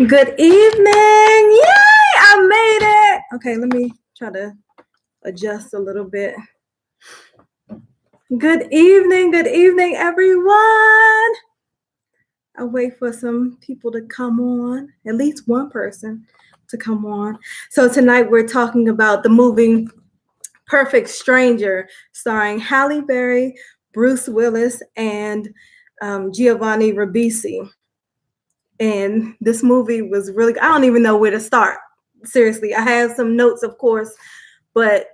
Good evening. Yay, I made it. Okay, let me try to adjust a little bit. Good evening, everyone. I'll wait for some people to come on, at least one person to come on. So tonight we're talking about the movie Perfect Stranger, starring Halle Berry, Bruce Willis, and Giovanni Ribisi. And this movie was really, I don't even know where to start. Seriously, I have some notes, of course, but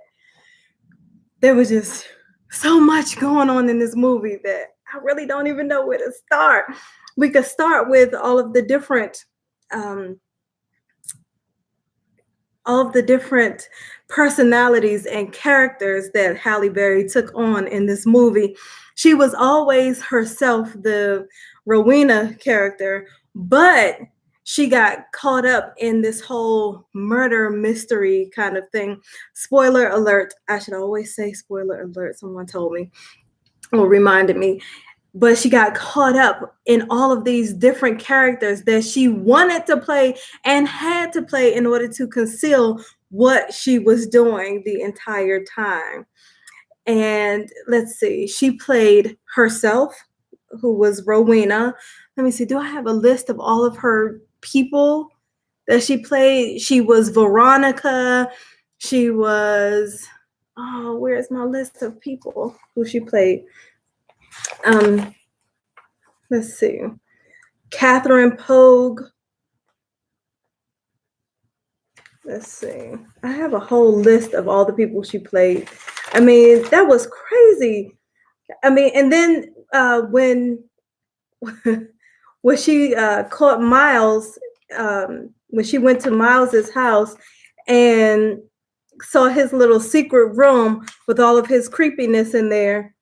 there was just so much going on in this movie that I really don't even know where to start. We could start with all of the different personalities and characters that Halle Berry took on in this movie. She was always herself, the Rowena character, but she got caught up in this whole murder mystery kind of thing. Spoiler alert. I should always say spoiler alert. Someone told me or reminded me. But she got caught up in all of these different characters that she wanted to play and had to play in order to conceal what she was doing the entire time. And let's see, she played herself, who was Rowena. Let me see, do I have a list of all of her people that she played? She was Veronica. She was, oh, where's my list of people who she played? Let's see, Catherine Pogue. Let's see, I have a whole list of all the people she played. I mean, that was crazy. I mean, and then when she caught Miles, when she went to Miles's house and saw his little secret room with all of his creepiness in there,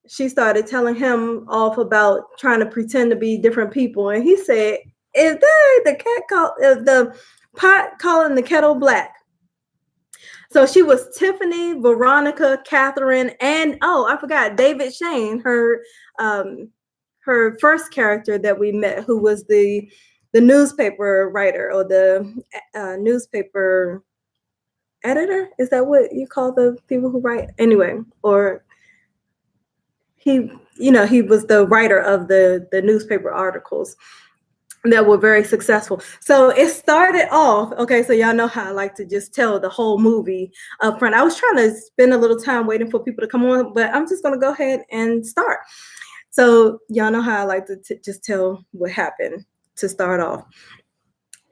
she started telling him off about trying to pretend to be different people. And he said, is that the pot calling the kettle black? So she was Tiffany, Veronica, Catherine, and I forgot, David Shane, her first character that we met, who was the newspaper writer or the newspaper editor. Is that what you call the people who write? Anyway, or he was the writer of the newspaper articles that were very successful. So it started off, okay, so y'all know how I like to just tell the whole movie up front. I was trying to spend a little time waiting for people to come on, but I'm just going to go ahead and start. So y'all know how I like to just tell what happened to start off.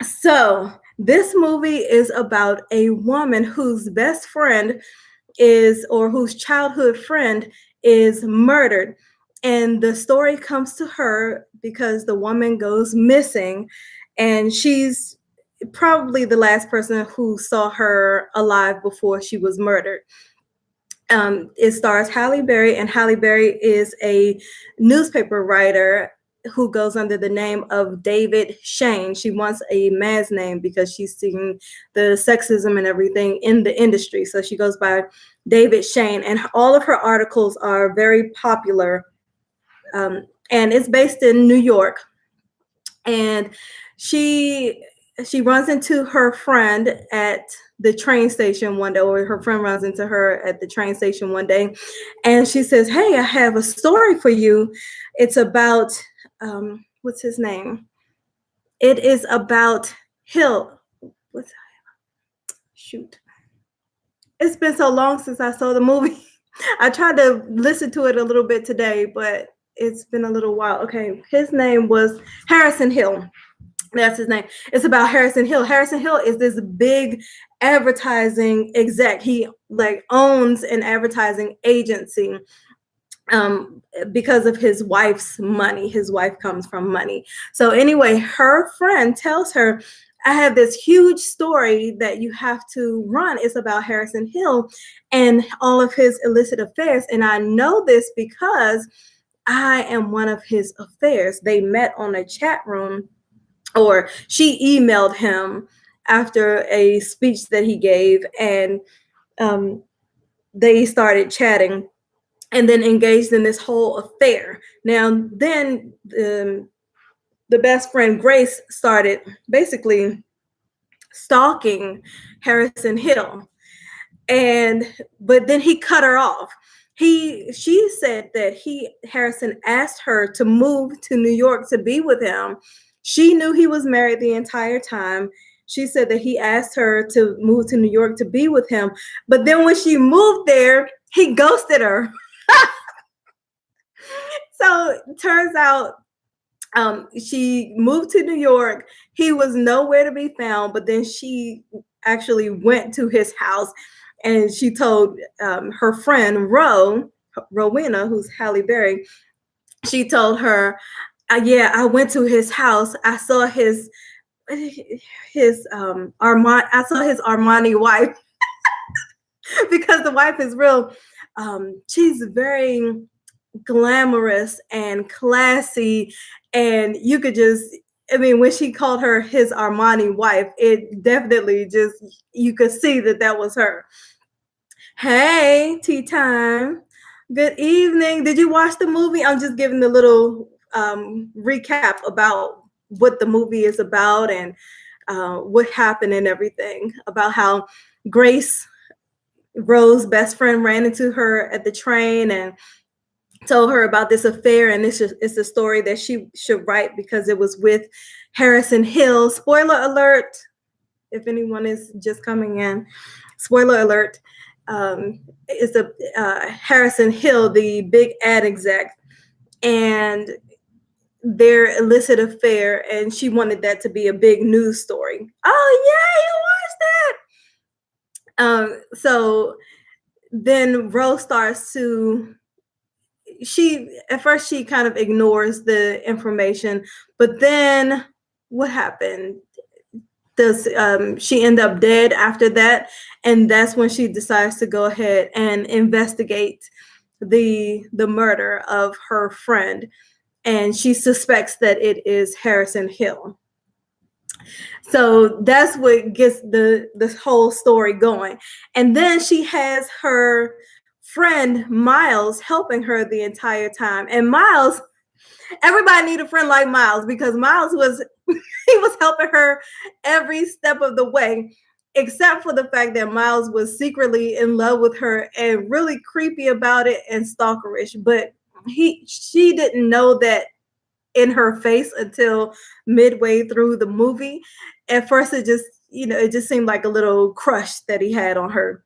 So this movie is about a woman whose best friend whose childhood friend is murdered. And the story comes to her because the woman goes missing, and she's probably the last person who saw her alive before she was murdered. It stars Halle Berry, and Halle Berry is a newspaper writer who goes under the name of David Shane. She wants a man's name because she's seeing the sexism and everything in the industry. So she goes by David Shane, and all of her articles are very popular. And it's based in New York. And she runs into her friend at the train station one day, or her friend runs into her at the train station one day, and she says, hey, I have a story for you. It's about what's his name? It is about Hill. Shoot. It's been so long since I saw the movie. I tried to listen to it a little bit today, but it's been a little while. Okay, his name was Harrison Hill. That's his name. It's about Harrison Hill. Harrison Hill is this big advertising exec. He owns an advertising agency because of his wife's money. His wife comes from money. So anyway, her friend tells her, I have this huge story that you have to run. It's about Harrison Hill and all of his illicit affairs. And I know this because I am one of his affairs. They met on a chat room, or she emailed him after a speech that he gave, and they started chatting and then engaged in this whole affair. Now, then the the best friend Grace started basically stalking Harrison Hill. But then he cut her off. She said that Harrison asked her to move to New York to be with him. She knew he was married the entire time. She said that he asked her to move to New York to be with him. But then when she moved there, he ghosted her. So it turns out she moved to New York. He was nowhere to be found, but then she actually went to his house and she told her friend Rowena, who's Halle Berry, she told her, yeah, I went to his house. I saw his Armani wife because the wife is real. She's very glamorous and classy, and you could just, I mean, when she called her his Armani wife, it definitely just, you could see that was her. Hey, tea time. Good evening. Did you watch the movie? I'm just giving a little recap about what the movie is about and what happened and everything, about how Grace, Rose's best friend, ran into her at the train and told her about this affair, and it's a story that she should write because it was with Harrison Hill. Spoiler alert, if anyone is just coming in. Spoiler alert. It's Harrison Hill, the big ad exec, and their illicit affair, and she wanted that to be a big news story. Oh yeah, you watched that. So then Rose starts to, at first she kind of ignores the information, but then what happened? Does she end up dead after that? And that's when she decides to go ahead and investigate the murder of her friend, and she suspects that it is Harrison Hill. So that's what gets this whole story going. And then she has her friend Miles helping her the entire time. And Miles, everybody need a friend like Miles, because Miles was helping her every step of the way, except for the fact that Miles was secretly in love with her and really creepy about it and stalkerish. But she didn't know that in her face until midway through the movie. At first, it just seemed like a little crush that he had on her.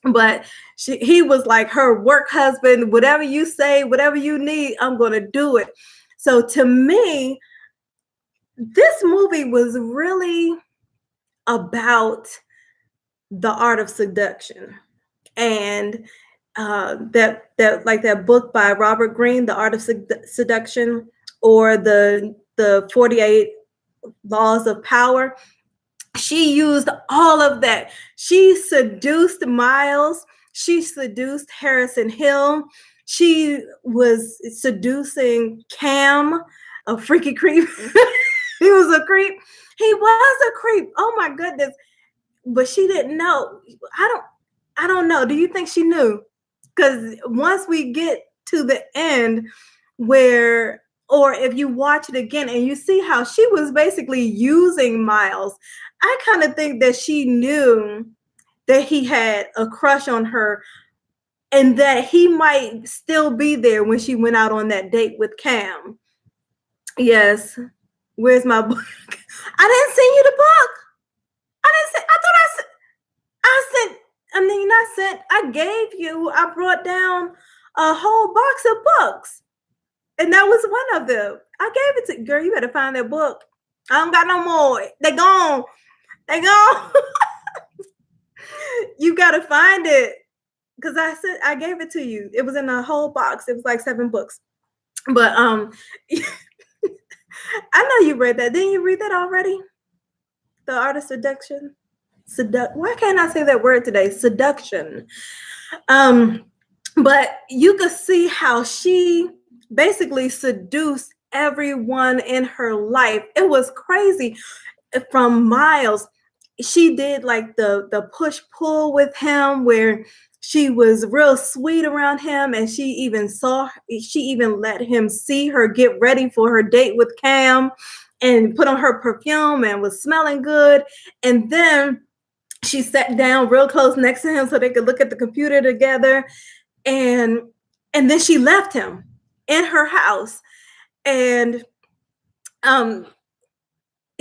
But he was like her work husband. Whatever you say, whatever you need, I'm going to do it. So to me, this movie was really about the art of seduction. And that book by Robert Greene, The Art of Seduction, or the 48 Laws of Power. She used all of that. She seduced Miles. She seduced Harrison Hill. She was seducing Cam, a freaky creep. He was a creep. He was a creep. Oh my goodness. But she didn't know. I don't know. Do you think she knew? Because once we get to the end where, or if you watch it again and you see how she was basically using Miles, I kind of think that she knew that he had a crush on her and that he might still be there when she went out on that date with Cam. Yes. Where's my book? I didn't send you the book. I gave you, I brought down a whole box of books. And that was one of them. I gave it to, girl, you better find that book. I don't got no more. They gone. You gotta find it. Because I gave it to you. It was in a whole box. It was like 7 books. But I know you read that. Didn't you read that already? The Art of Seduction. Why can't I say that word today? Seduction. But you could see how she basically seduced everyone in her life. It was crazy. From Miles, she did like the push-pull with him, where she was real sweet around him, and she even let him see her get ready for her date with Cam. and put on her perfume and was smelling good. And then she sat down real close next to him so they could look at the computer together. And then she left him in her house. And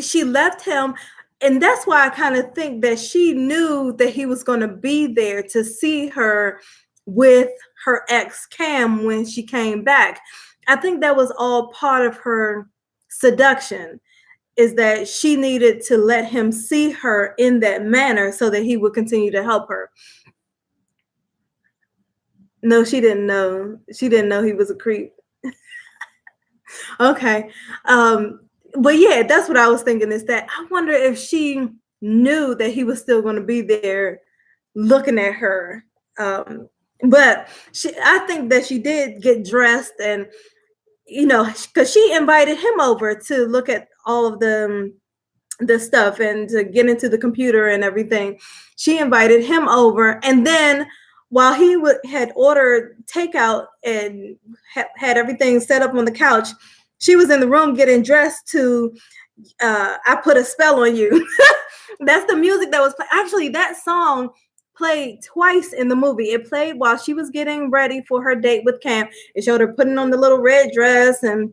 she left him. And that's why I kind of think that she knew that he was going to be there to see her with her ex Cam when she came back. I think that was all part of her seduction, is that she needed to let him see her in that manner so that he would continue to help her. No, she didn't know. She didn't know he was a creep. Okay. But yeah, that's what I was thinking, is that I wonder if she knew that he was still going to be there looking at her. But I think that she did get dressed, and, you know, because she invited him over to look at all of the stuff and to get into the computer and everything. She invited him over, and then while he had ordered takeout and had everything set up on the couch, she was in the room getting dressed to I Put a Spell on You. That's the music that was actually, that song played twice in the movie. It played while she was getting ready for her date with Cam. It showed her putting on the little red dress and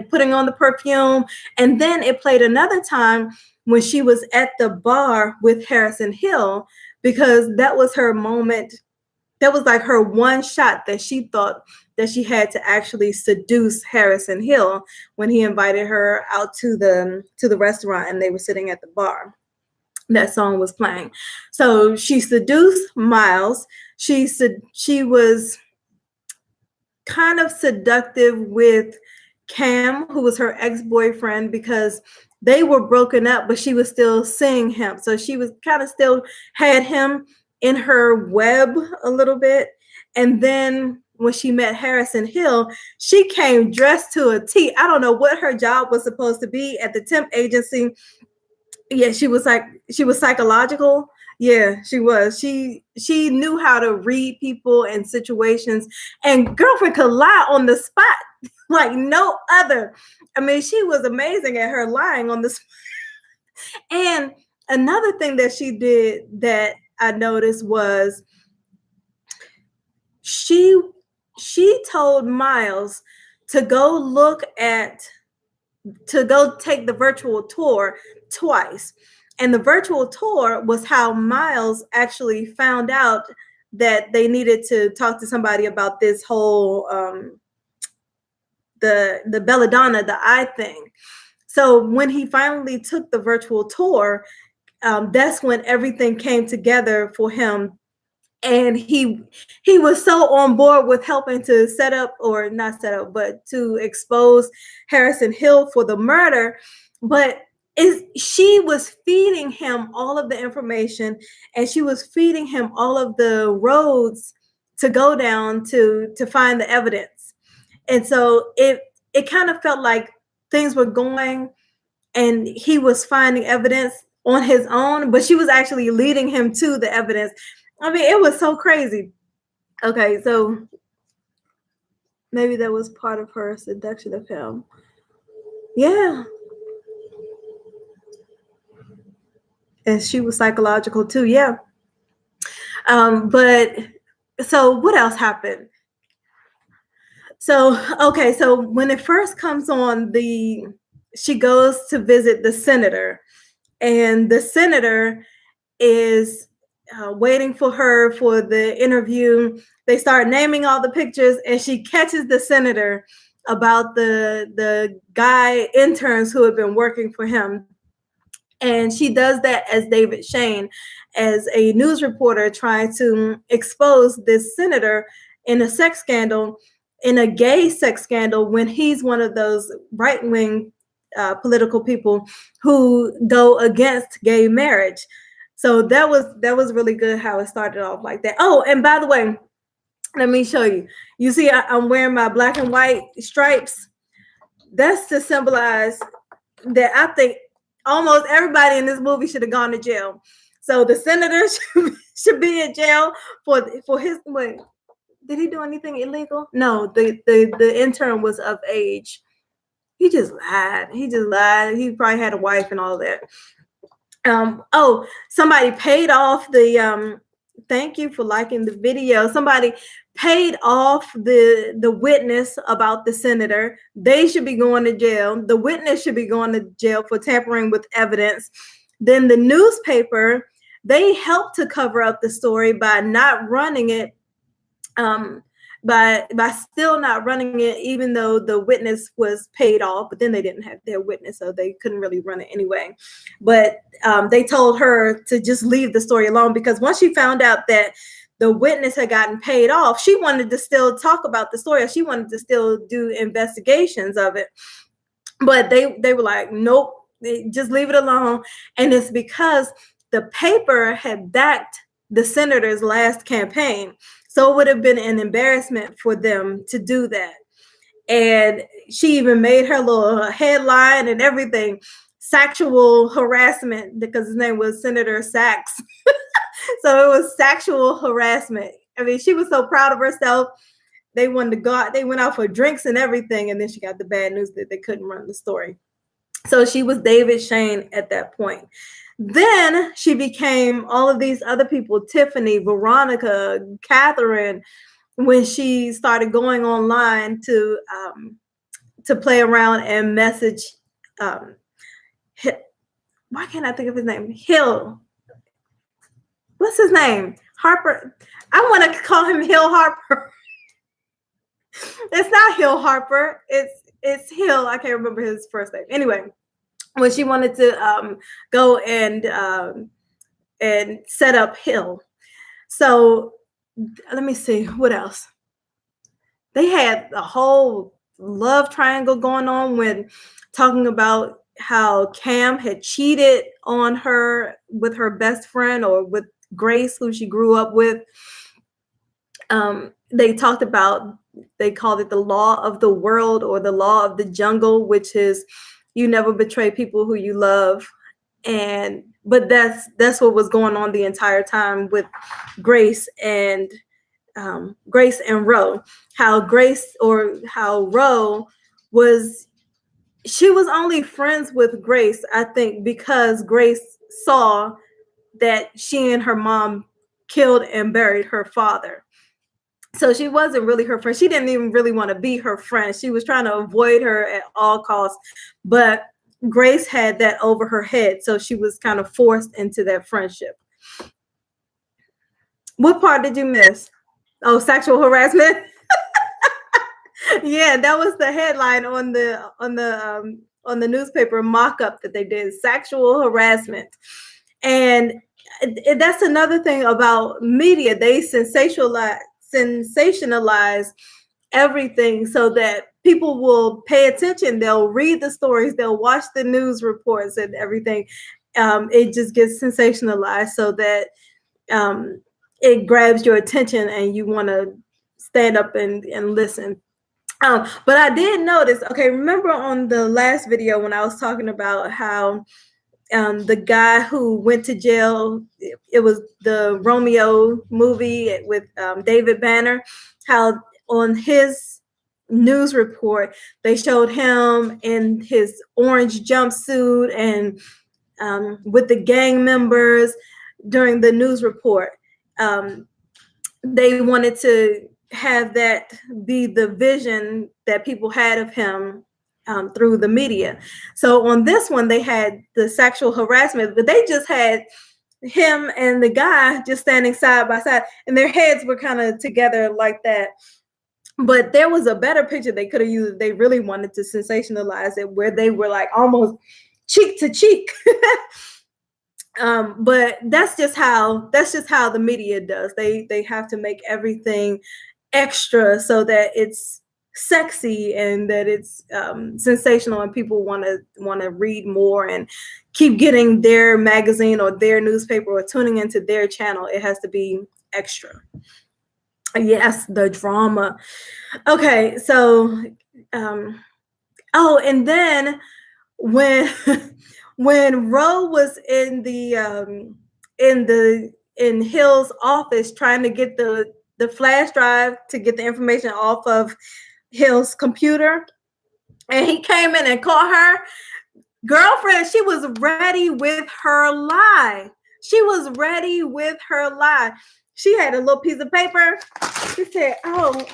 putting on the perfume. And then it played another time when she was at the bar with Harrison Hill, because that was her moment. That was like her one shot that she thought that she had to actually seduce Harrison Hill, when he invited her out to the restaurant and they were sitting at the bar. That song was playing. So she seduced Miles. She was kind of seductive with Cam, who was her ex-boyfriend, because they were broken up, but she was still seeing him. So she was kind of still had him in her web a little bit. And then when she met Harrison Hill, she came dressed to a T. I don't know what her job was supposed to be at the temp agency. Yeah, she was psychological. Yeah, she was. She knew how to read people and situations, and girlfriend could lie on the spot like no other. I mean, she was amazing at her lying on the spot. And another thing that she did that I noticed was she told Miles to go take the virtual tour twice. And the virtual tour was how Miles actually found out that they needed to talk to somebody about this whole the belladonna, the eye thing. So when he finally took the virtual tour, that's when everything came together for him. And he was so on board with helping to set up, or not set up, but to expose Harrison Hill for the murder. But she was feeding him all of the information, and she was feeding him all of the roads to go down to find the evidence. And so it kind of felt like things were going, and he was finding evidence on his own, but she was actually leading him to the evidence. I mean, it was so crazy. Okay, so maybe that was part of her seduction of him. Yeah. And she was psychological too. Yeah. But so what else happened? So, okay, so when it first comes on, she goes to visit the senator, and the senator is waiting for her for the interview. They start naming all the pictures, and she catches the senator about the guy interns who have been working for him. And she does that as David Shane, as a news reporter trying to expose this senator in a sex scandal, in a gay sex scandal, when he's one of those right-wing political people who go against gay marriage. So that was really good how it started off like that. Oh, and by the way, let me show you. You see, I'm wearing my black and white stripes. That's to symbolize that I think almost everybody in this movie should have gone to jail. So the senator should be in jail for his. Wait, did he do anything illegal? No, the intern was of age. He just lied. He just lied. He probably had a wife and all that. Oh, somebody paid off the thank you for liking the video. Somebody paid off the witness about the senator. They should be going to jail. The witness should be going to jail for tampering with evidence. Then the newspaper, they helped to cover up the story by not running it, by still not running it, even though the witness was paid off. But then they didn't have their witness, so they couldn't really run it anyway. But they told her to just leave the story alone, because once she found out that the witness had gotten paid off, she wanted to still talk about the story, or she wanted to still do investigations of it. But they were like, nope, just leave it alone. And it's because the paper had backed the senator's last campaign. So it would have been an embarrassment for them to do that. And she even made her little headline and everything, sexual harassment, because his name was Senator Sachs. So it was sexual harassment. I mean, she was so proud of herself. They wanted to go out, they went out for drinks and everything. And then she got the bad news that they couldn't run the story. So she was David Shane at that point. Then she became all of these other people, Tiffany, Veronica, Catherine, when she started going online to play around and message. Why can't I think of his name? Hill. What's his name? Harper. I want to call him Hill Harper. It's not Hill Harper. It's Hill. I can't remember his first name. Anyway, when she wanted to go and set up Hill. So let me see what else. They had a whole love triangle going on when talking about how Cam had cheated on her with her best friend, or with Grace, who she grew up with. They talked about, they called it the law of the world, or the law of the jungle, which is you never betray people who you love. But that's what was going on the entire time with Grace and Ro. How Ro was, she was only friends with Grace, I think, because Grace saw that she and her mom killed and buried her father. So she wasn't really her friend. She didn't even really want to be her friend. She was trying to avoid her at all costs. But Grace had that over her head. So she was kind of forced into that friendship. What part did you miss? Oh, sexual harassment. Yeah, that was the headline on the newspaper mock-up that they did, sexual harassment. And that's another thing about media. They sensationalize everything so that people will pay attention. They'll read the stories, they'll watch the news reports and everything. It just gets sensationalized so that it grabs your attention and you want to stand up and listen. But I did notice, okay, remember on the last video when I was talking about how the guy who went to jail, it was the Romeo movie with David Banner, how on his news report, they showed him in his orange jumpsuit and with the gang members during the news report. They wanted to have that be the vision that people had of him through the media. So on this one, they had the sexual harassment, but they just had him and the guy just standing side by side, and their heads were kind of together like that. But there was a better picture they could have used if they really wanted to sensationalize it, where they were like almost cheek to cheek. But that's just how the media does. They have to make everything extra so that it's sexy and that it's sensational, and people want to read more and keep getting their magazine or their newspaper or tuning into their channel. It has to be extra. Yes, the drama. Okay, so and then when when Ro was in Hill's office trying to get the flash drive to get the information off of Hill's computer, and he came in and caught her. Girlfriend, she was ready with her lie. She was ready with her lie. She had a little piece of paper. She said, oh,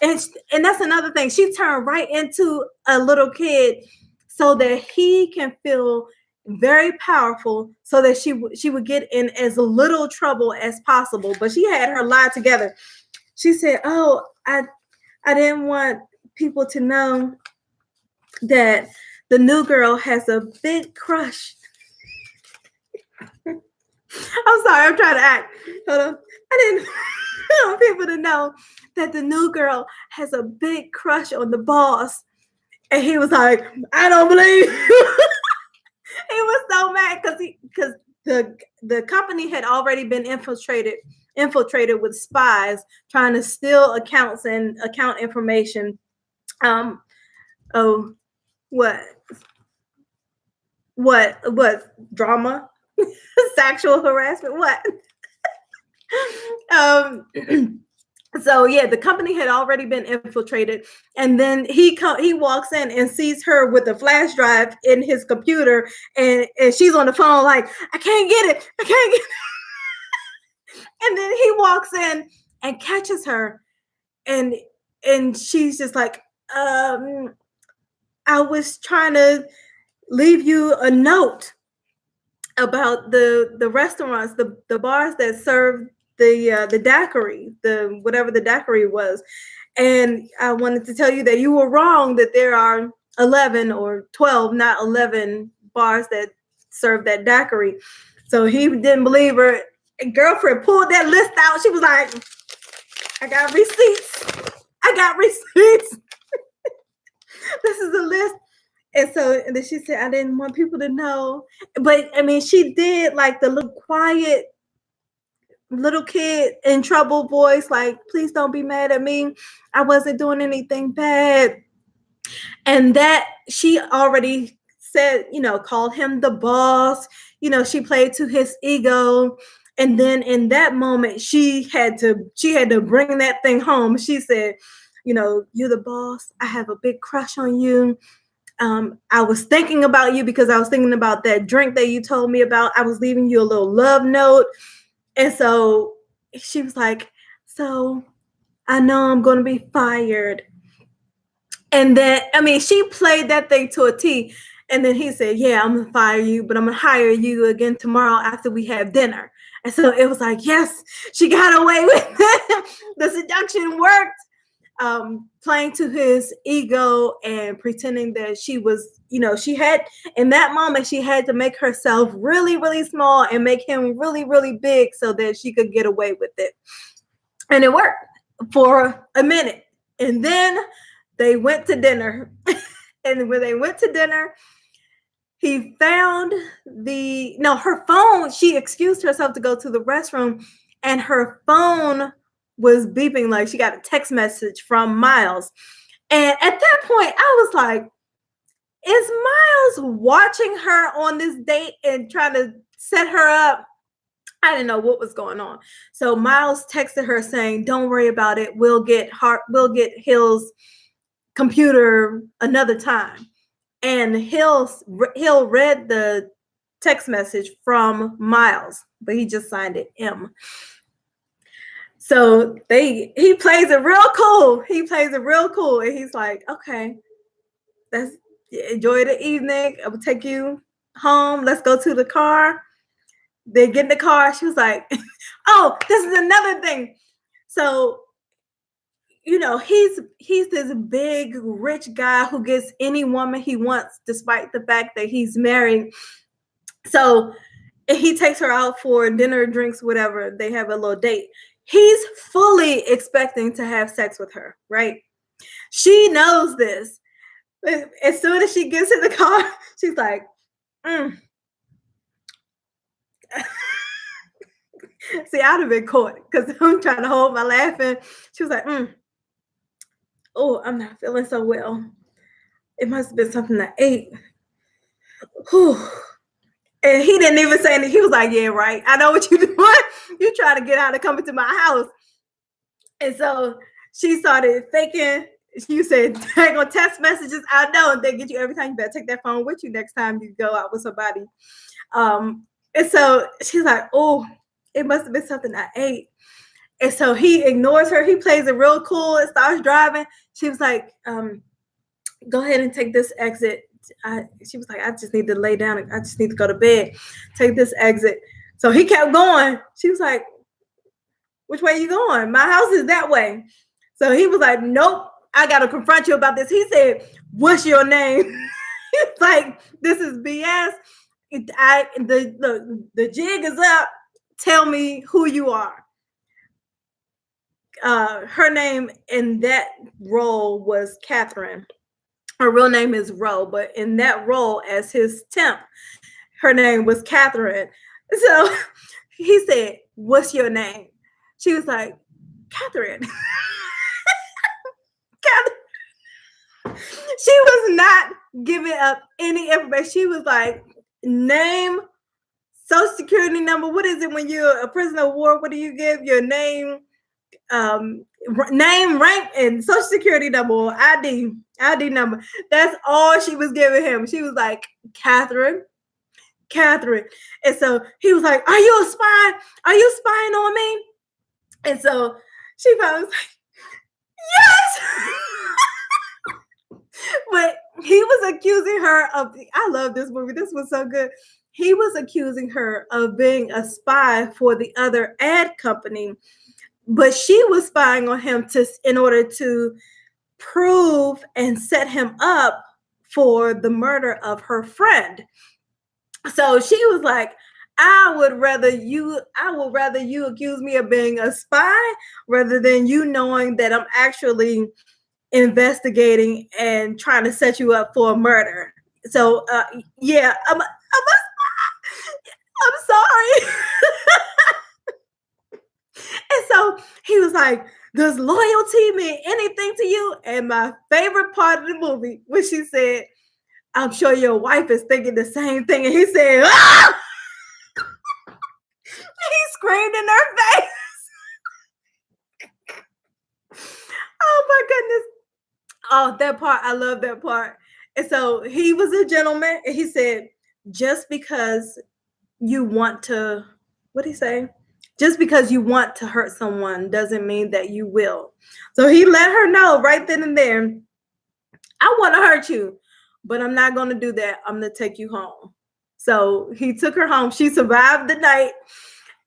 and that's another thing. She turned right into a little kid so that he can feel very powerful, so that she would get in as little trouble as possible. But she had her lie together. She said, oh, I didn't want people to know that the new girl has a big crush. I'm sorry, I'm trying to act. Hold on. I didn't want people to know that the new girl has a big crush on the boss. And he was like, I don't believe you. He was so mad because the company had already been infiltrated with spies trying to steal accounts and account information. Oh, what drama? Sexual harassment? What? So yeah, the company had already been infiltrated, and then he walks in and sees her with a flash drive in his computer, and she's on the phone like, I can't get it. And then he walks in and catches her, and she's just like, I was trying to leave you a note about the restaurants, the bars that serve the daiquiri, the whatever the daiquiri was, and I wanted to tell you that you were wrong, that there are 11 or 12, not 11 bars that serve that daiquiri. So he didn't believe her. And girlfriend pulled that list out. She was like, I got receipts. This is a list. And then she said, I didn't want people to know. But I mean, she did like the little quiet little kid in trouble voice, like, please don't be mad at me. I wasn't doing anything bad. And that she already said, called him the boss. She played to his ego. And then in that moment, she had to bring that thing home. She said, you're the boss. I have a big crush on you. I was thinking about you because I was thinking about that drink that you told me about. I was leaving you a little love note. And so she was like, so I know I'm going to be fired. And then, I mean, she played that thing to a T. And then he said, yeah, I'm going to fire you, but I'm going to hire you again tomorrow after we have dinner. And so it was like, yes, she got away with it. The seduction worked. Playing to his ego and pretending that she was, she had, in that moment, she had to make herself really, really small and make him really, really big so that she could get away with it. And it worked for a minute. And then they went to dinner. And when they went to dinner, he found her phone. She excused herself to go to the restroom, and her phone was beeping like she got a text message from Miles. And at that point, I was like, is Miles watching her on this date and trying to set her up? I didn't know what was going on. So Miles texted her saying, don't worry about it. We'll get Hill's computer another time. And Hill read the text message from Miles, but he just signed it M. So he plays it real cool. And he's like, okay, let's enjoy the evening. I will take you home. Let's go to the car. They get in the car. She was like, oh, this is another thing. So, he's this big, rich guy who gets any woman he wants, despite the fact that he's married. So he takes her out for dinner, drinks, whatever. They have a little date. He's fully expecting to have sex with her, right? She knows this. As soon as she gets in the car, she's like, See, I'd have been caught because I'm trying to hold my laughing. She was like, oh, I'm not feeling so well. It must have been something I ate. Whew. And he didn't even say anything. He was like, yeah, right. I know what you're doing. You're trying to get out of coming to my house. And so she started faking You said hang on text messages. I know, and they get you every time. You better take that phone with you next time you go out with somebody. And so she's like, oh, it must have been something I ate. And so he ignores her. He plays it real cool and starts driving. She was like, go ahead and take this exit. She was like, I just need to lay down. I just need to go to bed. Take this exit. So he kept going. She was like, which way are you going? My house is that way. So he was like, nope, I got to confront you about this. He said, what's your name? He's like, this is BS. The jig is up. Tell me who you are. Her name in that role was Catherine. Her real name is Ro, but in that role as his temp, her name was Catherine. So he said, what's your name? She was like, Catherine. Catherine. She was not giving up any information. She was like, name, social security number. What is it when you're a prisoner of war? What do you give? Your name, name, rank, and social security number or ID number. That's all she was giving him. She was like, Catherine. And so he was like, are you a spy? Are you spying on me? And so she finally was like, yes. But he was accusing her of, I love this movie. This was so good. He was accusing her of being a spy for the other ad company, but she was spying on him in order to prove and set him up for the murder of her friend. So she was like, I would rather you accuse me of being a spy rather than you knowing that I'm actually investigating and trying to set you up for a murder. So yeah, I'm sorry. And so he was like, does loyalty mean anything to you? And my favorite part of the movie when she said, I'm sure your wife is thinking the same thing. And he said, ah! He screamed in her face. Oh my goodness. Oh, that part. I love that part. And so he was a gentleman. And he said, just because you want to, what did he say? Just because you want to hurt someone doesn't mean that you will. So he let her know right then and there, I want to hurt you, but I'm not going to do that. I'm going to take you home. So he took her home. She survived the night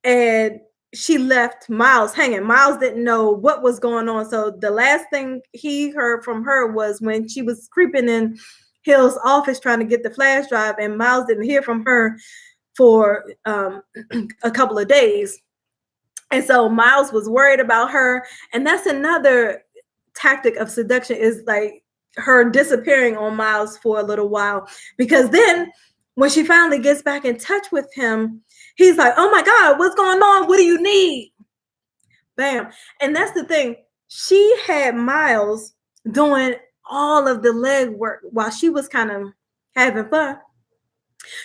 and she left Miles hanging. Miles didn't know what was going on. So the last thing he heard from her was when she was creeping in Hill's office trying to get the flash drive, and Miles didn't hear from her for a couple of days. And so Miles was worried about her. And that's another tactic of seduction, is like her disappearing on Miles for a little while, because then when she finally gets back in touch with him, he's like, oh my God, what's going on? What do you need? Bam. And that's the thing. She had Miles doing all of the leg work while she was kind of having fun.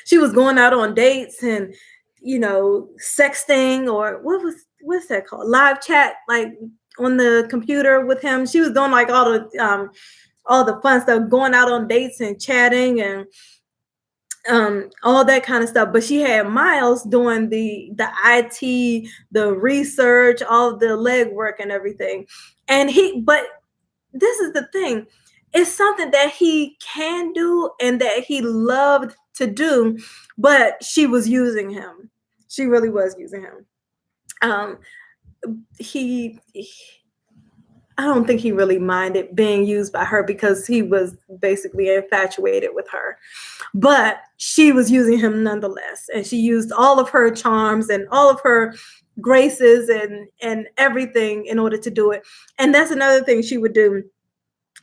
She was going out on dates and, you know, sexting, or what's that called? Live chat, like on the computer with him. She was doing like all the fun stuff, going out on dates and chatting and all that kind of stuff. But she had Miles doing the IT, the research, all the legwork and everything. But this is the thing. It's something that he can do and that he loved to do, but she was using him. She really was using him. I don't think he really minded being used by her because he was basically infatuated with her, but she was using him nonetheless. And she used all of her charms and all of her graces and everything in order to do it. And that's another thing she would do.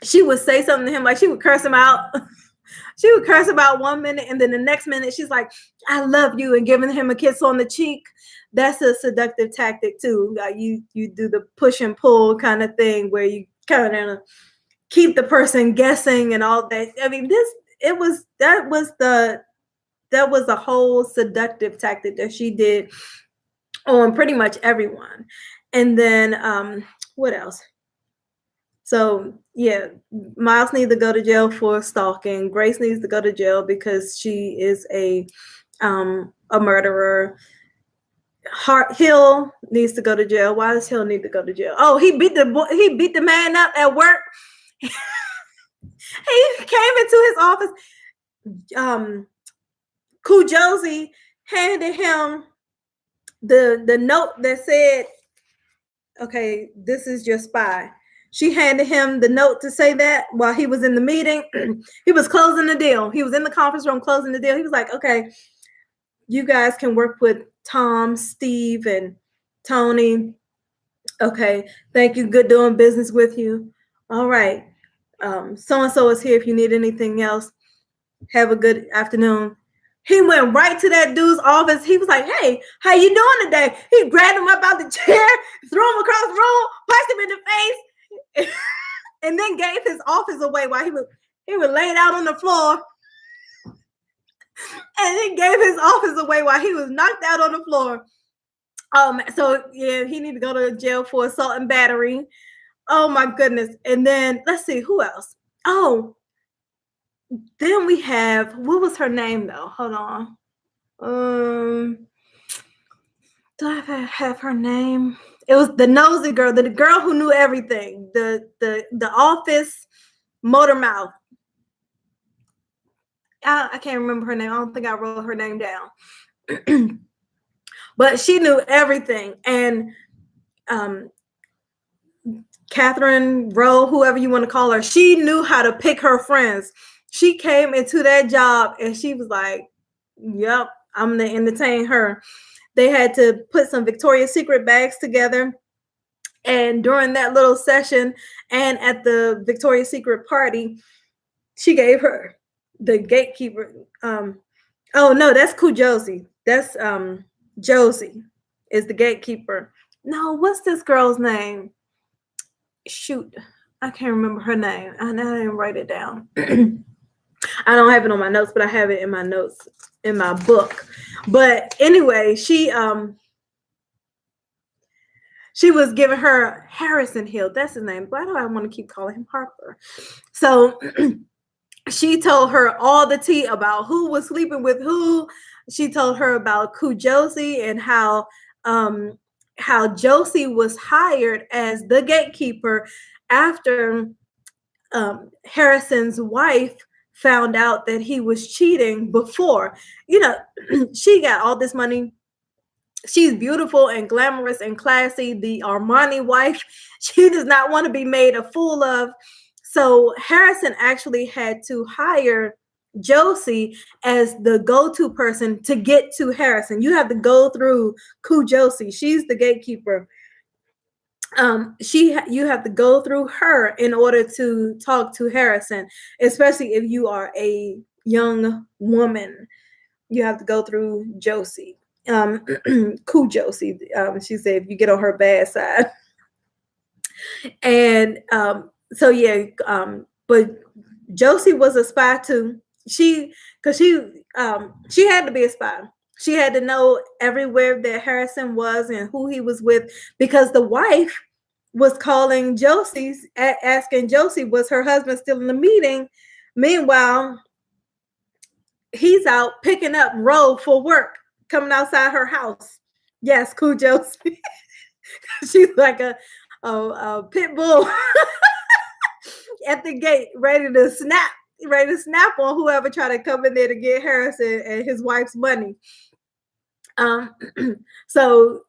She would say something to him, like she would curse him out. She would curse about 1 minute, and then the next minute she's like, I love you, and giving him a kiss on the cheek. That's a seductive tactic too. You do the push and pull kind of thing where you kind of keep the person guessing and all that. I mean, that was a whole seductive tactic that she did on pretty much everyone. And then what else? So yeah, Miles needs to go to jail for stalking. Grace needs to go to jail because she is a murderer. Hill needs to go to jail. Why does Hill need to go to jail? Oh, he beat the man up at work. He came into his office. Josie handed him the note that said, okay, this is your spy. She handed him the note to say that while he was in the meeting. He was closing the deal. He was in the conference room closing the deal. He was like, okay, you guys can work with Tom, Steve, and Tony. Okay, thank you. Good doing business with you. All right. So-and-so is here if you need anything else. Have a good afternoon. He went right to that dude's office. He was like, hey, how you doing today? He grabbed him up out the chair, threw him across the room, punched him in the face, and then gave his office away while he was laid out on the floor. And then gave his office away while he was knocked out on the floor. So yeah, he need to go to jail for assault and battery. Oh my goodness. And then let's see who else. Oh, then we have, what was her name though? Hold on. Do I have her name? It was the nosy girl, the girl who knew everything. The office motor mouth. I can't remember her name. I don't think I wrote her name down. But she knew everything. And Catherine Rowe, whoever you want to call her, she knew how to pick her friends. She came into that job and she was like, yep, I'm going to entertain her. They had to put some Victoria's Secret bags together. And during that little session and at the Victoria's Secret party, she gave her the gatekeeper. Oh, no, that's Josie. That's Josie is the gatekeeper. No, what's this girl's name? Shoot, I can't remember her name. I didn't write it down. I don't have it on my notes, but I have it in my notes in my book. But anyway, she was giving her Harrison Hill. That's his name. Why do I want to keep calling him Harper? So she told her all the tea about who was sleeping with who. She told her about Josie and how Josie was hired as the gatekeeper after Harrison's wife found out that he was cheating before. You know, she got all this money. She's beautiful and glamorous and classy, the Armani wife. She does not want to be made a fool of. So Harrison actually had to hire Josie as the go-to person to get to Harrison. You have to go through Josie. She's the gatekeeper. You have to go through her in order to talk to Harrison, especially if you are a young woman. You have to go through Josie. Josie. She said if you get on her bad side. And so yeah, but Josie was a spy too. She had to be a spy. She had to know everywhere that Harrison was and who he was with, because the wife was calling Josie, asking Josie, was her husband still in the meeting? Meanwhile, he's out picking up Roe for work, coming outside her house. Yes, Josie. She's like a pit bull at the gate, ready to snap on whoever tried to come in there to get Harrison and his wife's money. So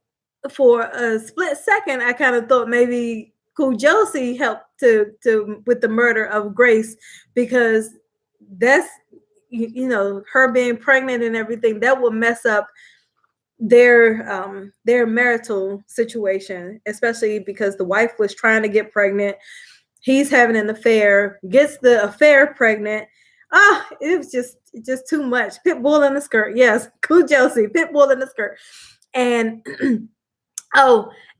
for a split second, I kind of thought maybe Josie helped to with the murder of Grace, because that's, you know, her being pregnant and everything, that will mess up their marital situation, especially because the wife was trying to get pregnant. He's having an affair, gets the affair pregnant. It was just too much. Pit bull in the skirt. Yes, Josie, pit bull in the skirt. And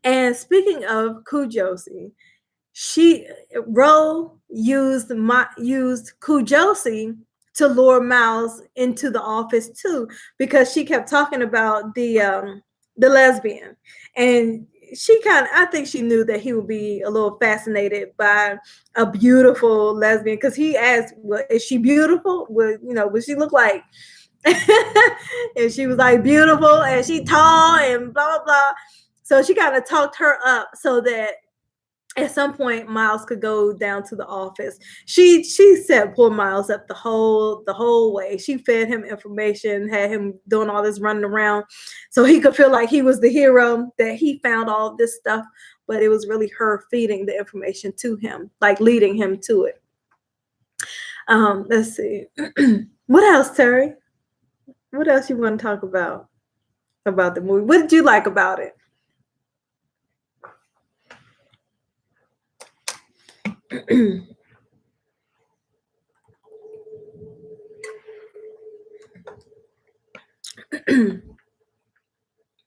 and speaking of Josie, Roe used Josie to lure Miles into the office too, because she kept talking about the lesbian, and I think she knew that he would be a little fascinated by a beautiful lesbian, because he asked, well, is she beautiful? Would she look like? And she was like beautiful and she tall and blah blah blah. So she kind of talked her up so that at some point Miles could go down to the office. She set poor Miles up the whole way. She fed him information, had him doing all this running around so he could feel like he was the hero, that he found all this stuff, but it was really her feeding the information to him, like leading him to it. Let's see. What else, Terry? What else you want to talk about the movie? What did you like about it?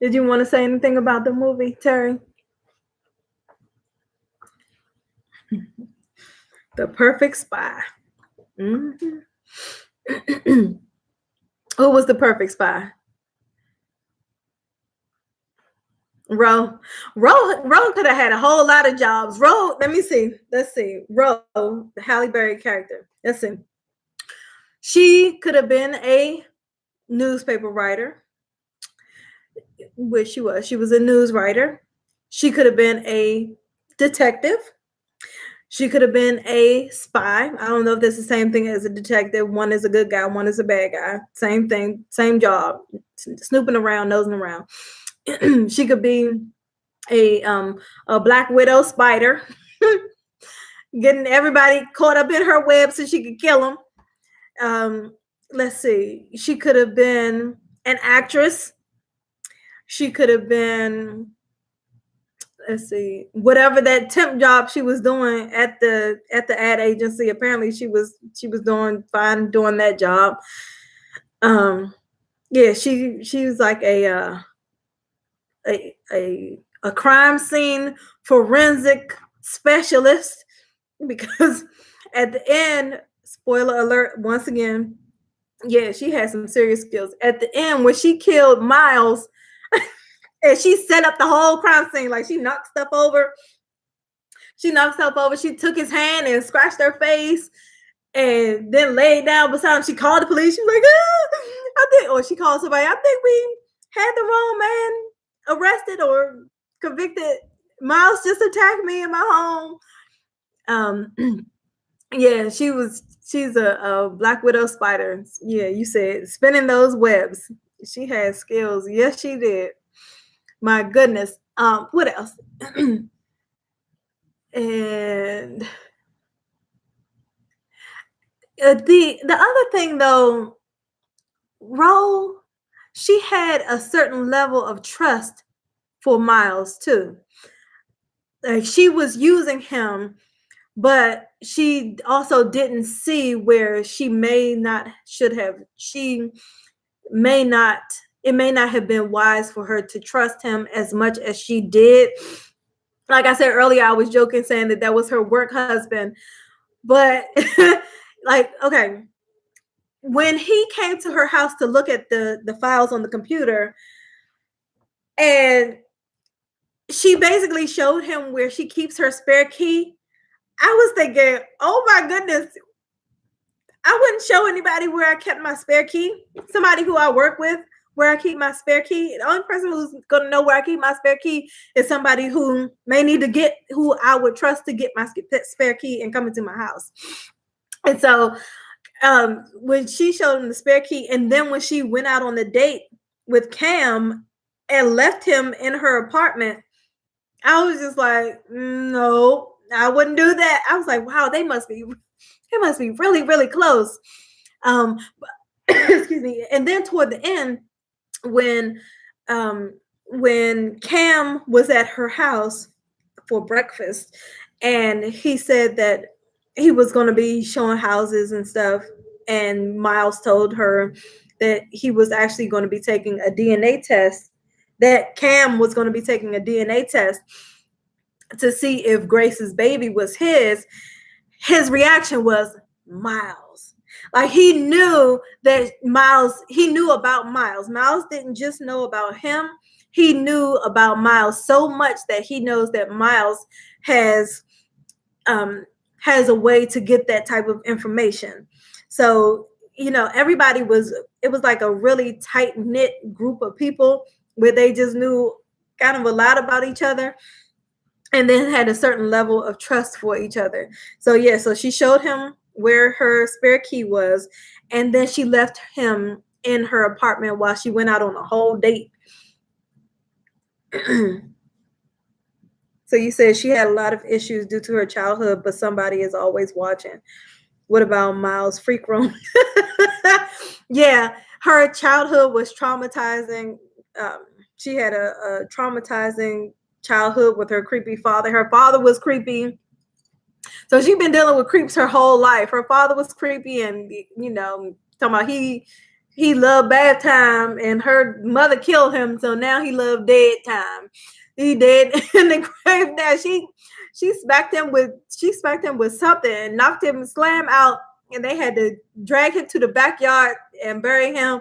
Did you want to say anything about the movie, Terry? The Perfect Spy. Mm-hmm. Who was the perfect spy? Ro could have had a whole lot of jobs. Ro, let's see. Ro, the Halle Berry character. Let's see. She could have been a newspaper writer, which she was. She was a news writer. She could have been a detective. She could have been a spy. I don't know if that's the same thing as a detective. One is a good guy, one is a bad guy. Same thing, same job. Snooping around, nosing around. She could be a Black Widow spider, getting everybody caught up in her web so she could kill them. Let's see. She could have been an actress. She could have been, let's see, whatever that temp job she was doing at the ad agency. Apparently she was doing fine doing that job. Yeah, she was like a crime scene forensic specialist, because at the end, spoiler alert once again, yeah, she had some serious skills. At the end, when she killed Miles, and she set up the whole crime scene, like she knocked stuff over. She took his hand and scratched her face, and then laid down beside him. She called the police. She was like, or she called somebody. I think we had the wrong man arrested or convicted. Miles just attacked me in my home. Yeah, she's a Black Widow spider. Yeah, you said spinning those webs. She had skills. Yes, she did. My goodness. What else? And the other thing though, Ro, she had a certain level of trust for Miles too. Like she was using him, but she also didn't see where she may not should have. It may not have been wise for her to trust him as much as she did. Like I said earlier, I was joking saying that was her work husband, but like, okay, when he came to her house to look at the files on the computer, and she basically showed him where she keeps her spare key, I was thinking, oh my goodness, I wouldn't show anybody where I kept my spare key. Somebody who I work with, where I keep my spare key. The only person who's going to know where I keep my spare key is somebody who may need to get, who I would trust to get my spare key and come into my house. And so when she showed him the spare key, and then when she went out on the date with Cam and left him in her apartment, I was just like, no, I wouldn't do that. I was like, wow, they must be really, really close. Excuse me. And then toward the end, when Cam was at her house for breakfast, and he said that he was going to be showing houses and stuff, and Miles told her that he was actually going to be taking a DNA test, that Cam was going to be taking a DNA test to see if Grace's baby was his reaction was Miles. Like he knew that Miles, he knew about Miles. Miles didn't just know about him. he knew about Miles so much that he knows that Miles has a way to get that type of information. So, everybody it was like a really tight knit group of people where they just knew kind of a lot about each other, and then had a certain level of trust for each other. So yeah, so she showed him where her spare key was, and then she left him in her apartment while she went out on a whole date. So you said she had a lot of issues due to her childhood, but somebody is always watching. What about Miles' freak room? Yeah, her childhood was traumatizing. She had a traumatizing childhood with her creepy father. Her father was creepy. So she's been dealing with creeps her whole life. Her father was creepy, and talking about he loved bath time, and her mother killed him, so now he loved dead time. He dead in the grave now. She smacked him with something and knocked him slam out, and they had to drag him to the backyard and bury him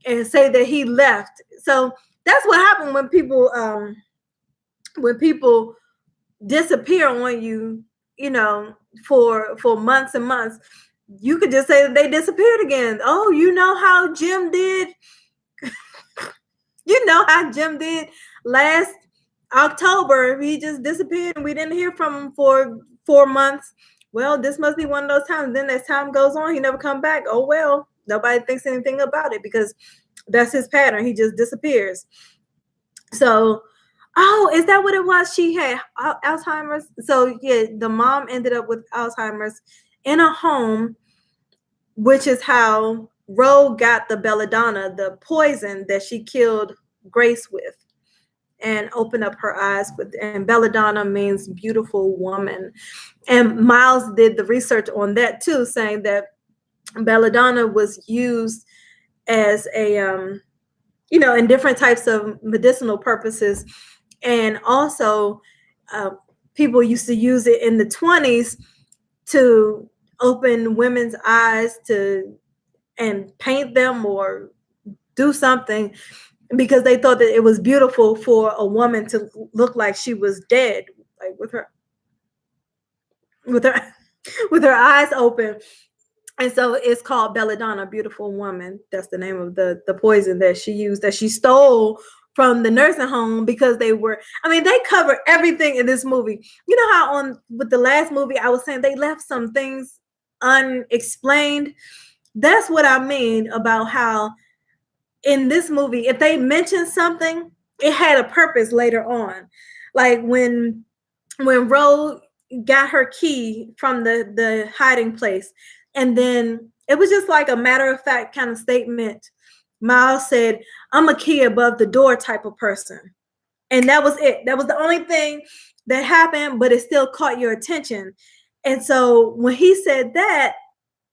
and say that he left. So that's what happened when people disappear on you, for months and months. You could just say that they disappeared again. Oh, you know how Jim did? You know how Jim did last October. He just disappeared and we didn't hear from him for 4 months. Well, this must be one of those times. Then as time goes on, he never come back. Oh, well, nobody thinks anything about it because that's his pattern. He just disappears. So, oh, is that what it was? She had Alzheimer's. So yeah, the mom ended up with Alzheimer's in a home, which is how Roe got the belladonna, the poison that she killed Grace with, and opened up her eyes with. And belladonna means beautiful woman. And Miles did the research on that too, saying that belladonna was used as a in different types of medicinal purposes. And also people used to use it in the 20s to open women's eyes and paint them or do something, because they thought that it was beautiful for a woman to look like she was dead, like with her eyes open. And so it's called belladonna, beautiful woman. That's the name of the poison that she used, that she stole from the nursing home, because they cover everything in this movie. You know how with the last movie I was saying they left some things unexplained? That's what I mean about how in this movie, if they mentioned something, it had a purpose later on. Like when Roe got her key from the hiding place, and then it was just like a matter of fact kind of statement. Miles said, "I'm a key above the door" type of person. And that was it. That was the only thing that happened, but it still caught your attention. And so when he said that,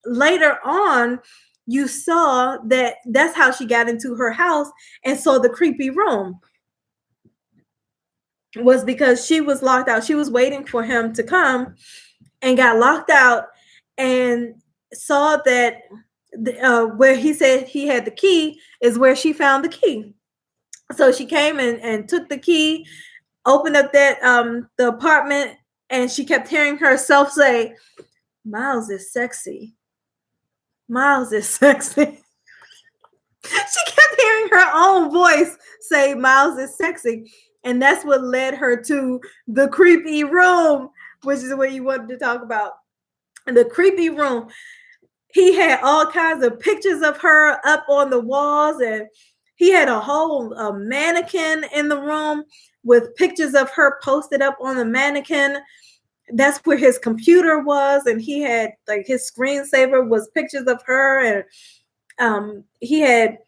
later on, you saw that that's how she got into her house and saw the creepy room, was because she was locked out. She was waiting for him to come and got locked out, and saw that where he said he had the key is where she found the key. So she came and took the key, opened up that the apartment, and she kept hearing herself say, "Miles is sexy. Miles is sexy." She kept hearing her own voice say, "Miles is sexy." And that's what led her to the creepy room, which is what you wanted to talk about. The creepy room. He had all kinds of pictures of her up on the walls, and he had a whole mannequin in the room with pictures of her posted up on the mannequin. That's where his computer was, and he had like his screensaver was pictures of her, and he had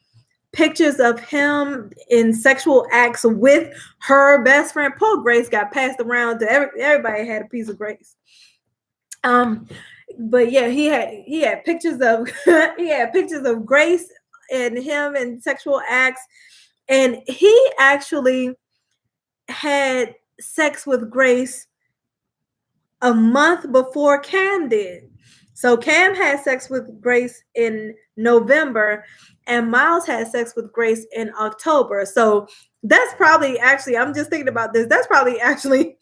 pictures of him in sexual acts with her best friend. Poor Grace got passed around to everybody had a piece of Grace. But yeah, he had pictures of Grace and him in sexual acts, and he actually had sex with Grace a month before Cam did. So Cam had sex with Grace in November, and Miles had sex with Grace in October. So that's probably actually, I'm just thinking about this. That's probably actually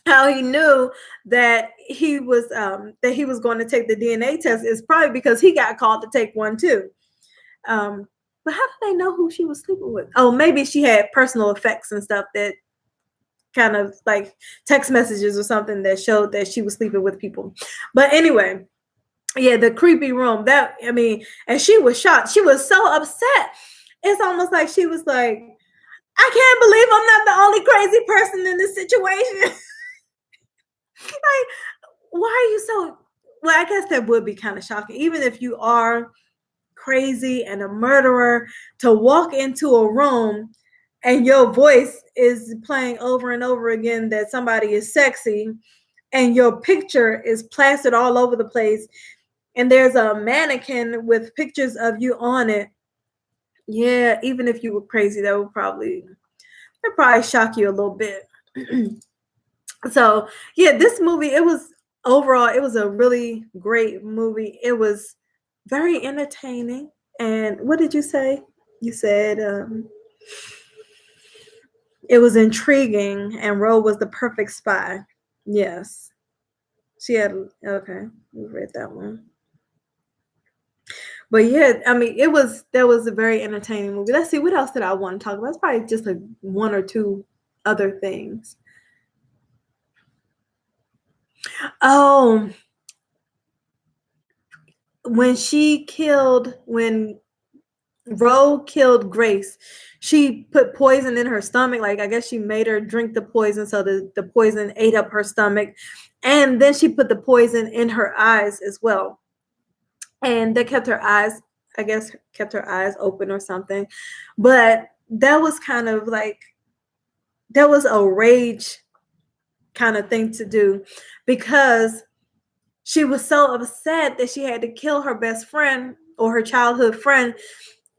how he knew that he was going to take the DNA test, is probably because he got called to take one too. But how did they know who she was sleeping with? Oh, maybe she had personal effects and stuff, that kind of like text messages or something that showed that she was sleeping with people. But anyway, yeah, the creepy room. That, I mean, and she was shocked. She was so upset. It's almost like she was like, I can't believe I'm not the only crazy person in this situation. Like, why are you so, well, I guess that would be kind of shocking, even if you are crazy and a murderer, to walk into a room and your voice is playing over and over again that somebody is sexy, and your picture is plastered all over the place, and there's a mannequin with pictures of you on it. Yeah, even if you were crazy, that probably shock you a little bit. So yeah, this movie, it was overall, it was a really great movie. It was very entertaining. And what did you say? You said it was intriguing, and Ro was the perfect spy. Yes. She had, okay, we read that one. But yeah, I mean, that was a very entertaining movie. Let's see, what else did I want to talk about? It's probably just like one or two other things. Oh, when Ro killed Grace, she put poison in her stomach. Like, I guess she made her drink the poison, so the poison ate up her stomach. And then she put the poison in her eyes as well. And that kept her eyes, I guess, kept her eyes open or something. But that was kind of like, that was a rage kind of thing to do, because she was so upset that she had to kill her best friend, or her childhood friend.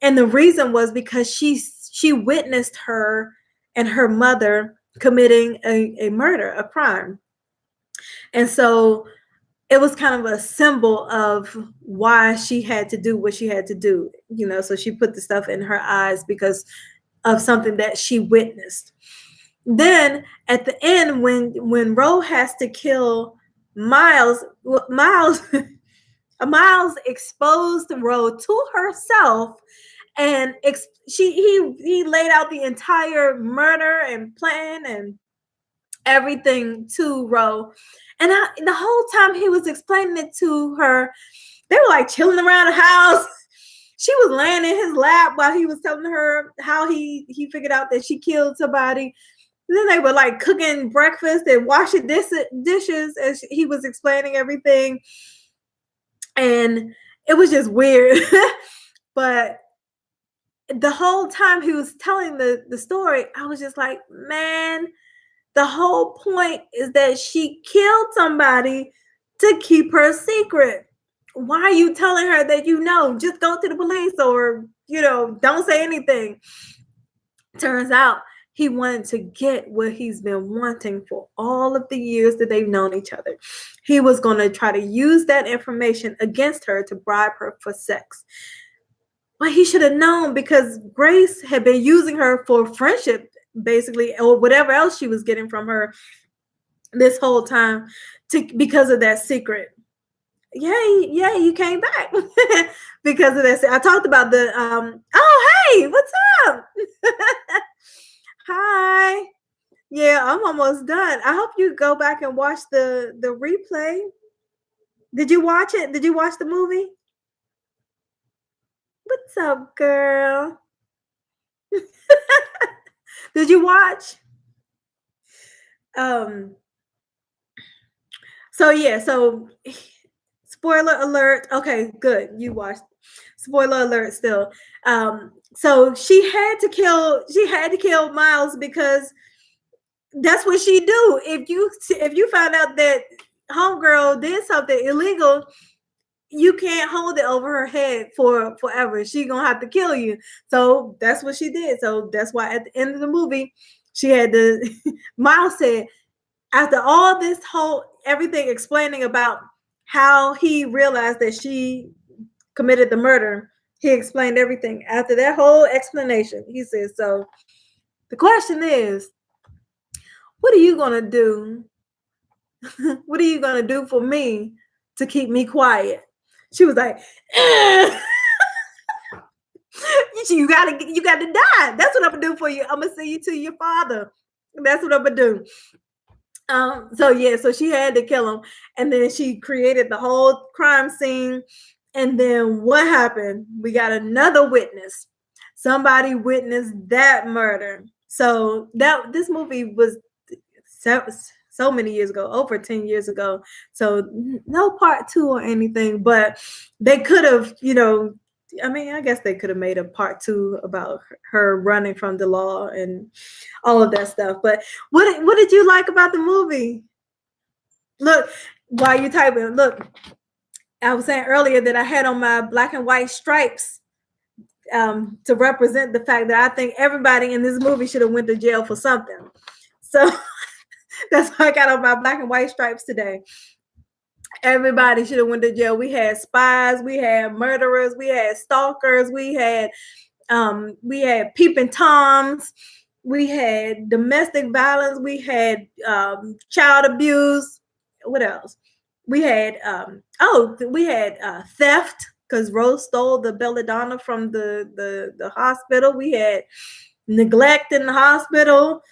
And the reason was because she witnessed her and her mother committing a murder, a crime. And so it was kind of a symbol of why she had to do what she had to do, so she put the stuff in her eyes because of something that she witnessed. Then at the end, when Ro has to kill Miles Miles exposed Ro to herself, and he laid out the entire murder and plan and everything to Ro. And the whole time he was explaining it to her, they were like chilling around the house. She was laying in his lap while he was telling her how he figured out that she killed somebody. And then they were like cooking breakfast and washing dishes as he was explaining everything. And it was just weird. But the whole time he was telling the story, I was just like, man, the whole point is that she killed somebody to keep her secret. Why are you telling her that just go to the police, or don't say anything? Turns out he wanted to get what he's been wanting for all of the years that they've known each other. He was going to try to use that information against her to bribe her for sex. But he should have known, because Grace had been using her for friendship, basically, or whatever else she was getting from her this whole time, because of that secret. Yay, you came back because of that. I talked about the oh, hey, what's up? Hi. Yeah, I'm almost done. I hope you go back and watch the replay. Did you watch it? Did you watch the movie? What's up, girl? Did you watch? So yeah, so spoiler alert. Okay, good. You watched. Spoiler alert still. So she had to kill Miles, because that's what she do. If you find out that homegirl did something illegal, you can't hold it over her head for forever. She gonna have to kill you. So that's what she did. So that's why at the end of the movie, she had to Miles said, after all this whole everything explaining about how he realized that she committed the murder. He explained everything. After that whole explanation, he said, so the question is, what are you going to do? What are you going to do for me to keep me quiet? She was like, you gotta die. That's what I'm gonna do for you. I'm gonna send you to your father. That's what I'm gonna do. So she had to kill him, and then she created the whole crime scene. And then what happened? We got another witness. Somebody witnessed that murder. So this movie was so many years ago, over 10 years ago. So no part 2 or anything, but they could have, I guess they could have made a part 2 about her running from the law and all of that stuff. But what did you like about the movie? Look, while you typing, look, I was saying earlier that I had on my black and white stripes to represent the fact that I think everybody in this movie should have went to jail for something. So that's why I got on my black and white stripes today. Everybody should have went to jail. We had spies, we had murderers, we had stalkers, we had peeping toms, we had domestic violence, we had child abuse. What else? We had theft, because Rose stole the belladonna from the hospital. We had neglect in the hospital.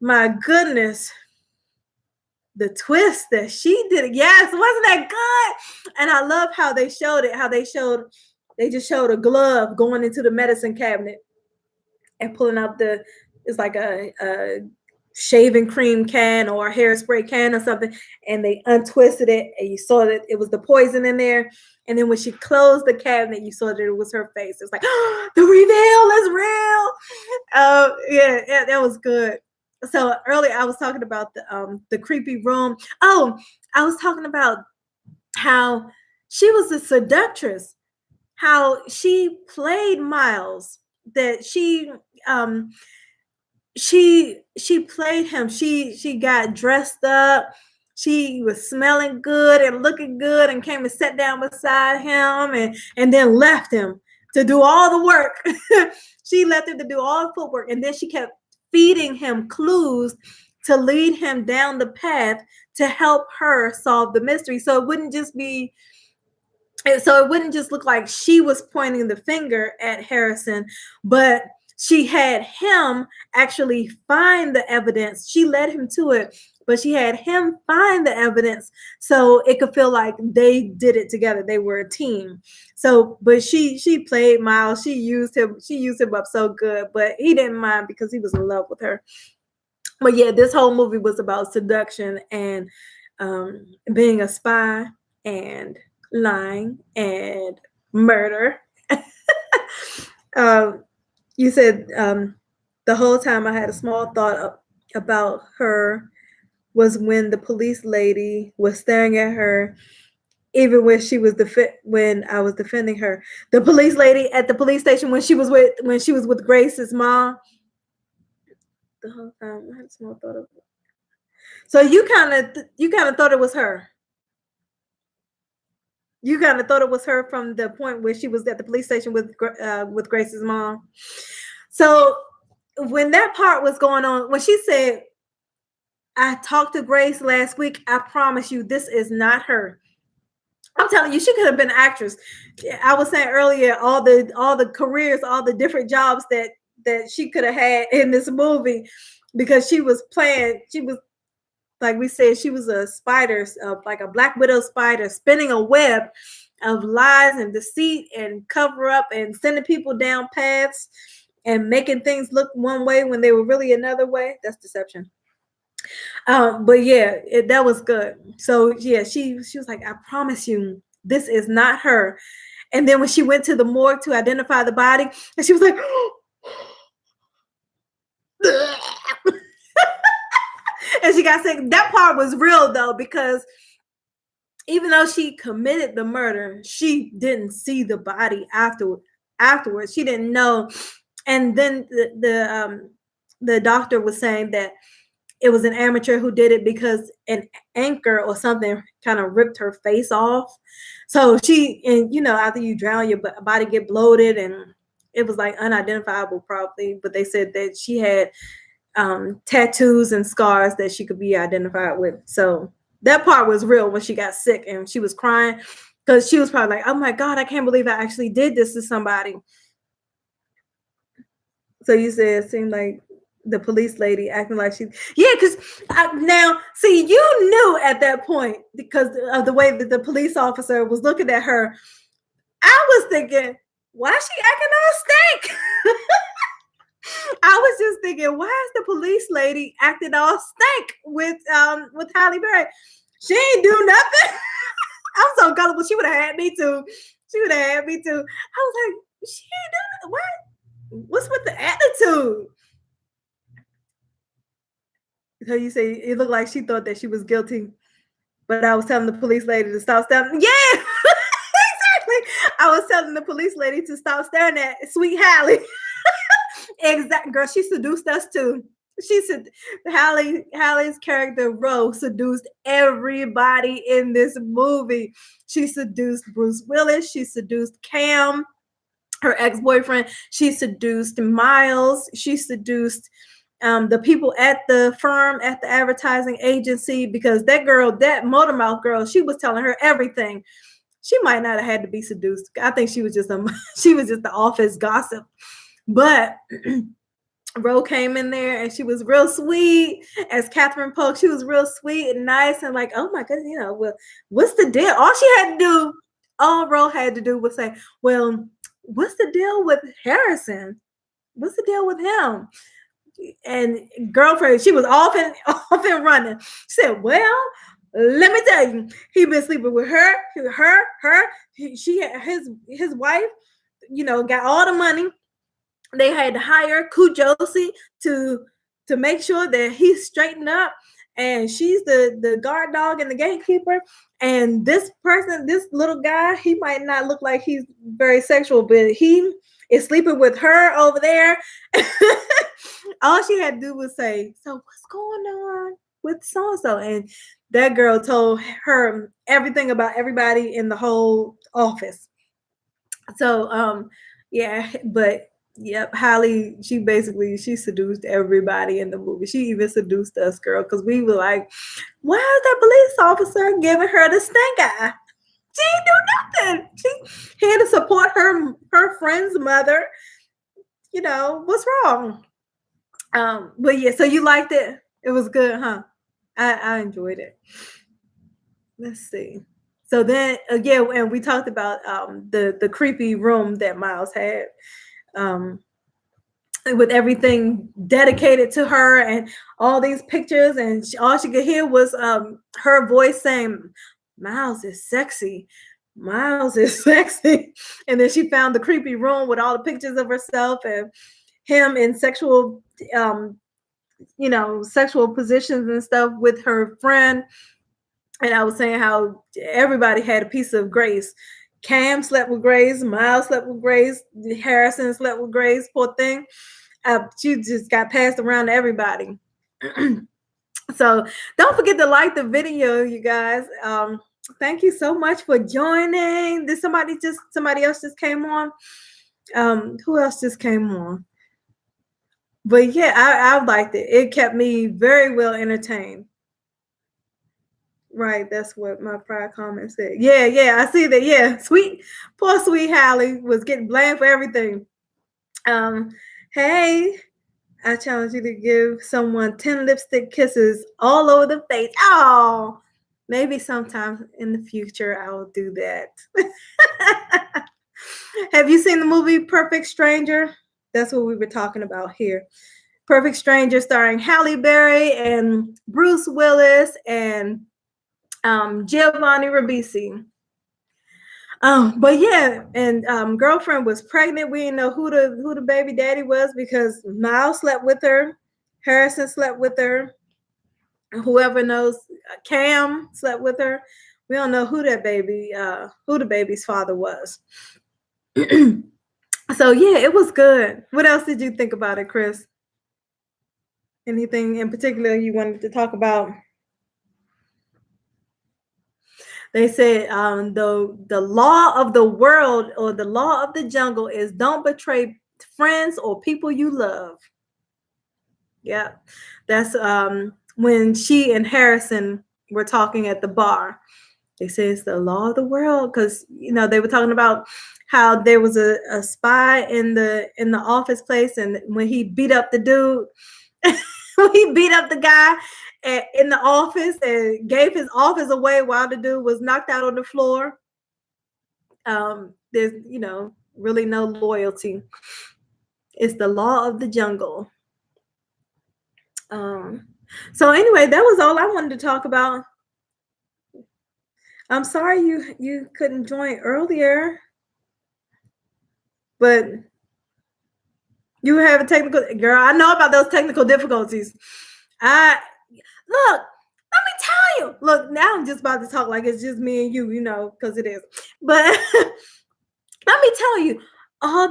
My goodness, the twist that she did. Yes, wasn't that good? And I love how they showed it, they just showed a glove going into the medicine cabinet and pulling out it's like a shaving cream can or a hairspray can or something, and they untwisted it, and you saw that it was the poison in there. And then when she closed the cabinet, you saw that it was her face. It's like, oh, the reveal is real. Yeah, that was good. So earlier I was talking about the creepy room. Oh, I was talking about how she was a seductress, how she played Miles, that she played him. She got dressed up. She was smelling good and looking good and came and sat down beside him and then left him to do all the work. She left him to do all the footwork, and then she kept feeding him clues to lead him down the path to help her solve the mystery. So it wouldn't just look like she was pointing the finger at Harrison, but she had him actually find the evidence. She led him to it, but she had him find the evidence so it could feel like they did it together. They were a team. So, but she played Miles. She used him up so good, but he didn't mind because he was in love with her. But yeah, this whole movie was about seduction and being a spy and lying and murder. You said the whole time I had a small thought about her was when the police lady was staring at her, even when she was when I was defending her. The police lady at the police station when she was with Grace's mom. The whole time I had a small thought of it. So you kind of thought it was her. You kind of thought it was her from the point where she was at the police station with Grace's mom. So when that part was going on, when she said, I talked to Grace last week, I promise you this is not her. I'm telling you, she could have been an actress. I was saying earlier, all the careers, all the different jobs that she could have had in this movie, because she was like we said, she was a spider, like a Black Widow spider, spinning a web of lies and deceit and cover up and sending people down paths and making things look one way when they were really another way. That's deception. But yeah, that was good. So yeah, she was like, I promise you, this is not her. And then when she went to the morgue to identify the body, and she was like, and she got sick. That part was real though, because even though she committed the murder, she didn't see the body afterwards. She didn't know. And then the doctor was saying that it was an amateur who did it because an anchor or something kind of ripped her face off. So and after you drown, your body get bloated, and it was like unidentifiable probably, but they said that she had tattoos and scars that she could be identified with. So that part was real when she got sick and she was crying because she was probably like, oh my God, I can't believe I actually did this to somebody. So you said it seemed like the police lady acting like because now, see, you knew at that point because of the way that the police officer was looking at her. I was thinking, why is she acting all stank? I was just thinking, why is the police lady acting all stank with Halle Berry? She ain't do nothing. I'm so gullible. She would have had me too. I was like, she ain't doing what? What's with the attitude? So you say it looked like she thought that she was guilty, but I was telling the police lady to stop staring. Yeah, exactly. I was telling the police lady to stop staring at sweet Halle. Exactly, girl. She seduced us too. She said Halle's character Rose seduced everybody in this movie. She seduced Bruce Willis. She seduced Cam, her ex-boyfriend. She seduced Miles. She seduced the people at the firm, at the advertising agency, because that girl, that Motormouth girl, she was telling her everything. She might not have had to be seduced. I think she was just the office gossip. But Ro came in there and she was real sweet as Catherine Polk. She was real sweet and nice and like, oh my goodness, well, what's the deal? All Ro had to do was say, well, what's the deal with Harrison? What's the deal with him? And girlfriend, she was off and running. She said, well, let me tell you, he been sleeping with her. She had his wife, got all the money. They had to hire Kujosi to make sure that he's straightened up, and she's the guard dog and the gatekeeper. And this person, this little guy, he might not look like he's very sexual, but he is sleeping with her over there. All she had to do was say, so what's going on with so-and-so? And that girl told her everything about everybody in the whole office. So, yeah, but yep, Halle, she seduced everybody in the movie. She even seduced us, girl, because we were like, why is that police officer giving her the stink eye? She didn't do nothing. She had to support her friend's mother. What's wrong? But yeah, so you liked it? It was good, huh? I enjoyed it. Let's see. So then, and we talked about the creepy room that Miles had, with everything dedicated to her and all these pictures, and all she could hear was her voice saying, "Miles is sexy. Miles is sexy." And then she found the creepy room with all the pictures of herself and him in sexual, sexual positions and stuff with her friend. And I was saying how everybody had a piece of Grace. Cam slept with Grace. Miles slept with Grace. Harrison slept with Grace. Poor thing. She just got passed around to everybody. So don't forget to like the video, you guys. Thank you so much for joining. Did somebody else just came on? Who else just came on? But yeah, I liked it. It kept me very well entertained. Right, that's what my prior comment said. Yeah, I see that. Yeah, poor sweet Halle was getting blamed for everything. Hey, I challenge you to give someone 10 lipstick kisses all over the face. Oh, maybe sometime in the future I will do that. Have you seen the movie Perfect Stranger? That's what we were talking about here. Perfect Stranger, starring Halle Berry and Bruce Willis and Giovanni Ribisi. But yeah, and girlfriend was pregnant. We didn't know who the baby daddy was because Miles slept with her, Harrison slept with her, whoever knows, Cam slept with her. We don't know who the baby's father was. So yeah, it was good. What else did you think about it, Chris? Anything in particular you wanted to talk about? They said the law of the world or the law of the jungle is don't betray friends or people you love. Yeah, that's when she and Harrison were talking at the bar. They say it's the law of the world because they were talking about how there was a spy in the office place, and when he beat up the dude, when he beat up the guy in the office and gave his office away while the dude was knocked out on the floor. There's really no loyalty. It's the law of the jungle. So anyway, that was all I wanted to talk about. I'm sorry you couldn't join earlier, but you have a technical girl. I know about those technical difficulties. I look. Let me tell you. Look, now I'm just about to talk like it's just me and you, because it is. But let me tell you, all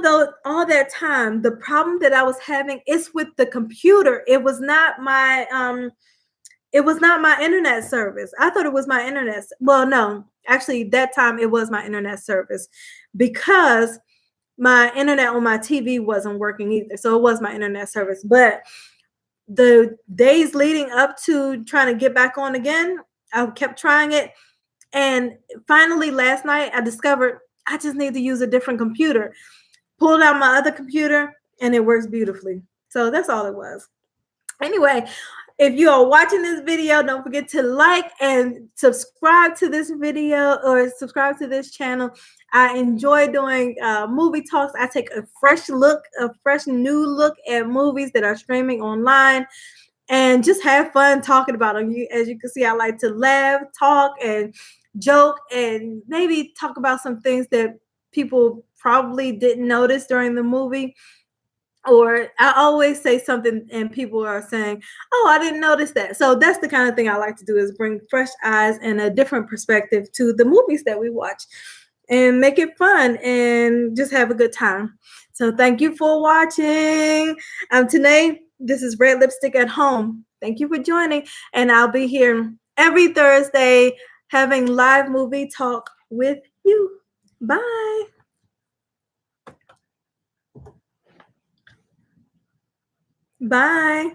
that time, the problem that I was having is with the computer. It was not my internet service. I thought it was my internet. Well, no, actually, that time it was my internet service because my internet on my TV wasn't working either. So it was my internet service. But the days leading up to trying to get back on again, I kept trying it. And finally, last night, I discovered I just need to use a different computer. Pulled out my other computer, and it works beautifully. So that's all it was. Anyway, if you are watching this video, don't forget to like and subscribe to this video or subscribe to this channel. I enjoy doing movie talks. I take a fresh new look at movies that are streaming online and just have fun talking about them. As you can see, I like to laugh, talk, and joke, and maybe talk about some things that people probably didn't notice during the movie. Or I always say something and people are saying, oh, I didn't notice that. So that's the kind of thing I like to do, is bring fresh eyes and a different perspective to the movies that we watch and make it fun and just have a good time. So thank you for watching. Today, this is Red Lipstick at Home. Thank you for joining. And I'll be here every Thursday having live movie talk with you. Bye. Bye.